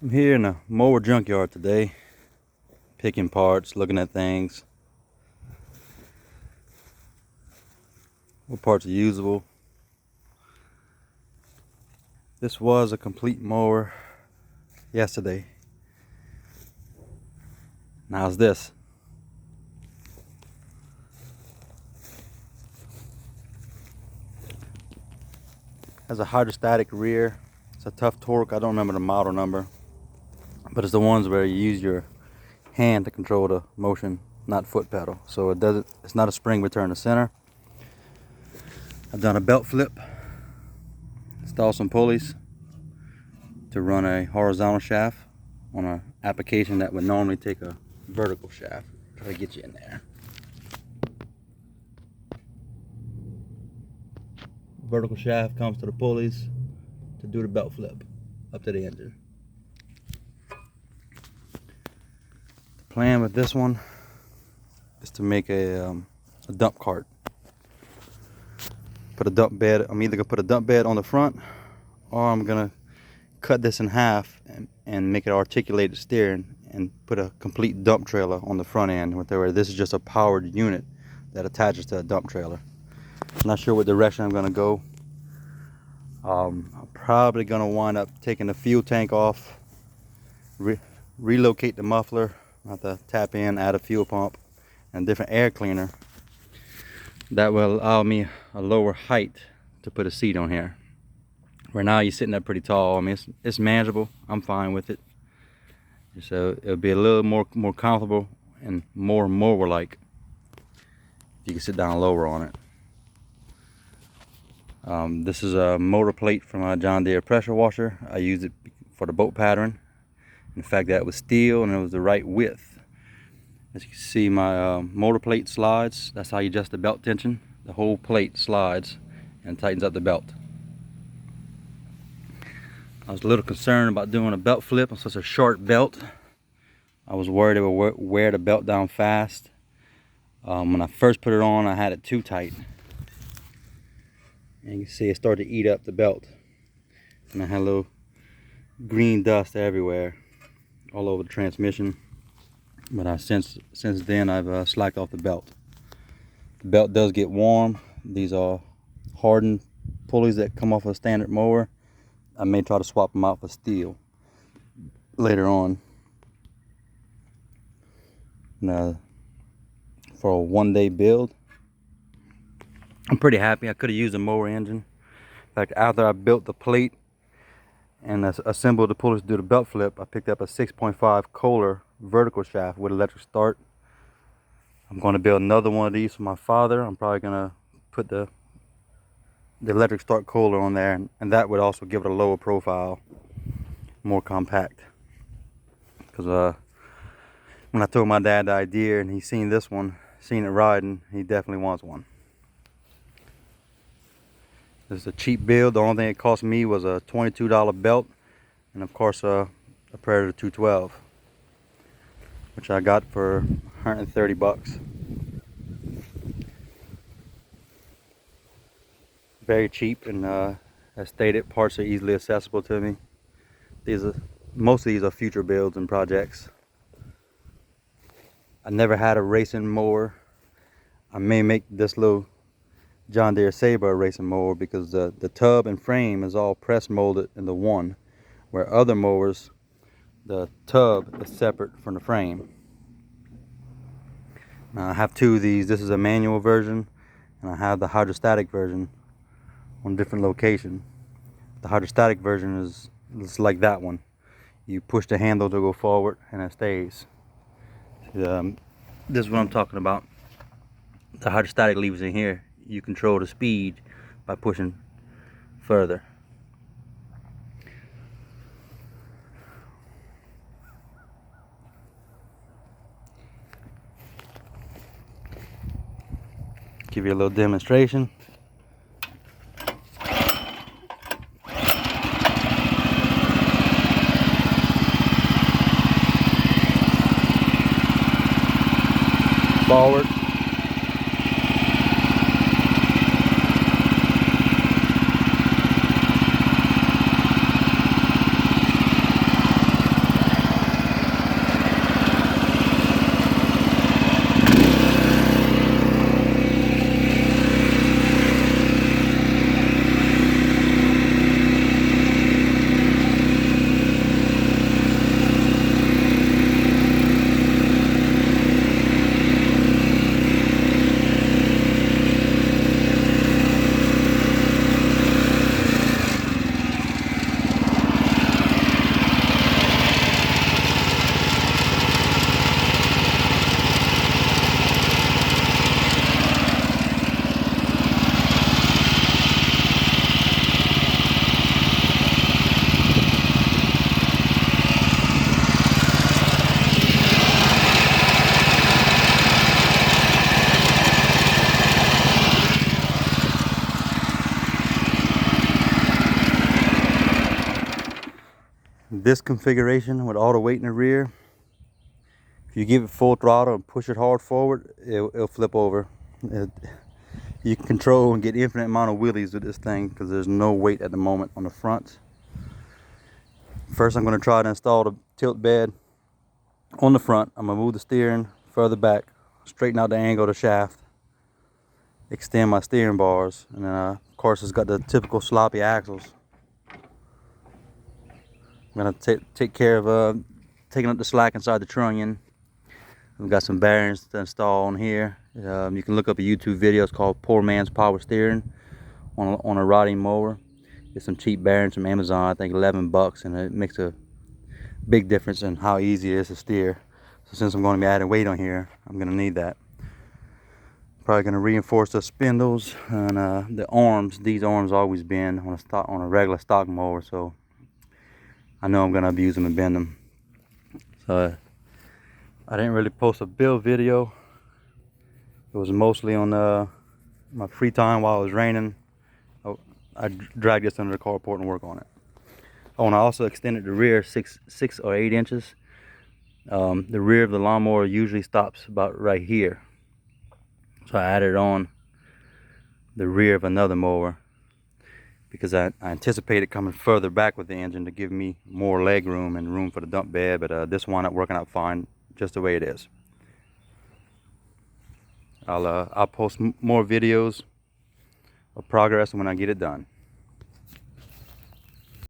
I'm here in a mower junkyard today, picking parts, looking at things. What parts are usable. This was a complete mower yesterday. Now it's this. Has a hydrostatic rear. It's a tough torque. I don't remember the model number, but it's the ones where you use your hand to control the motion, not foot pedal. So it's not a spring return to center. I've done a belt flip, installed some pulleys to run a horizontal shaft on an application that would normally take a vertical shaft. Try to get you in there. Vertical shaft comes to the pulleys to do the belt flip up to the engine. The plan with this one is to make a dump cart. Put a dump bed. I'm either gonna put a dump bed on the front, or I'm gonna cut this in half and make it articulated steering and put a complete dump trailer on the front end, where this is just a powered unit that attaches to a dump trailer. I'm not sure what direction I'm gonna go. I'm probably gonna wind up taking the fuel tank off, relocate the muffler. I have to tap in, add a fuel pump and a different air cleaner. That will allow me a lower height to put a seat on here. Right now you're sitting up pretty tall. I mean, it's manageable. I'm fine with it. So it'll be a little more comfortable and more mower-like if you can sit down lower on it. This is a motor plate from a John Deere pressure washer. I used it for the boat pattern. In fact, that was steel and it was the right width. As you can see, my motor plate slides. That's how you adjust the belt tension. The whole plate slides and tightens up the belt. I was a little concerned about doing a belt flip on such a short belt. I was worried it would wear the belt down fast. When I first put it on, I had it too tight. And you can see it started to eat up the belt. And I had a little green dust everywhere, all over the transmission. But since then, I've slacked off the belt. The belt does get warm. These are hardened pulleys that come off a standard mower. I may try to swap them out for steel later on. Now, for a one-day build, I'm pretty happy. I could have used a mower engine. In fact, after I built the plate and assembled the pulleys to do the belt flip, I picked up a 6.5 Kohler vertical shaft with electric start. I'm going to build another one of these for my father. I'm probably going to put the electric start Kohler on there, and that would also give it a lower profile, more compact. Because when I told my dad the idea and he's seen this one, seen it riding, he definitely wants one. This is a cheap build. The only thing it cost me was a $22 belt and of course a Predator 212, which I got for 130 bucks. Very cheap, and as stated, parts are easily accessible to me. Most of these are future builds and projects. I never had a racing mower. I may make this little John Deere Sabre a racing mower because the tub and frame is all press molded into one, where other mowers, the tub is separate from the frame. Now I have two of these. This is a manual version, and I have the hydrostatic version on different location. The hydrostatic version is like that one. You push the handle to go forward and it stays. This is what I'm talking about. The hydrostatic levers in here, you control the speed by pushing further. Give you a little demonstration. Forward. this configuration with all the weight in the rear, if you give it full throttle and push it hard forward, it'll flip over. You can control and get infinite amount of wheelies with this thing because there's no weight at the moment on the front. First, I'm going to try to install the tilt bed on the front. I'm going to move the steering further back, straighten out the angle of the shaft, extend my steering bars, and then of course it's got the typical sloppy axles. I'm going to take care of taking up the slack inside the trunnion. We've got some bearings to install on here. You can look up a YouTube video. It's called Poor Man's Power Steering on a riding mower. Get some cheap bearings from Amazon, I think 11 bucks, and it makes a big difference in how easy it is to steer. So since I'm going to be adding weight on here, I'm going to need that. Probably going to reinforce the spindles and the arms. These arms always bend on a regular stock mower, so I know I'm going to abuse them and bend them. So I didn't really post a build video. It was mostly on my free time while it was raining. I dragged this under the carport and work on it. Oh, and I also extended the rear 6 or 8 inches. The rear of the lawnmower usually stops about right here. So I added on the rear of another mower because I anticipated coming further back with the engine to give me more leg room and room for the dump bed, but this wound up working out fine just the way it is. I'll post more videos of progress when I get it done.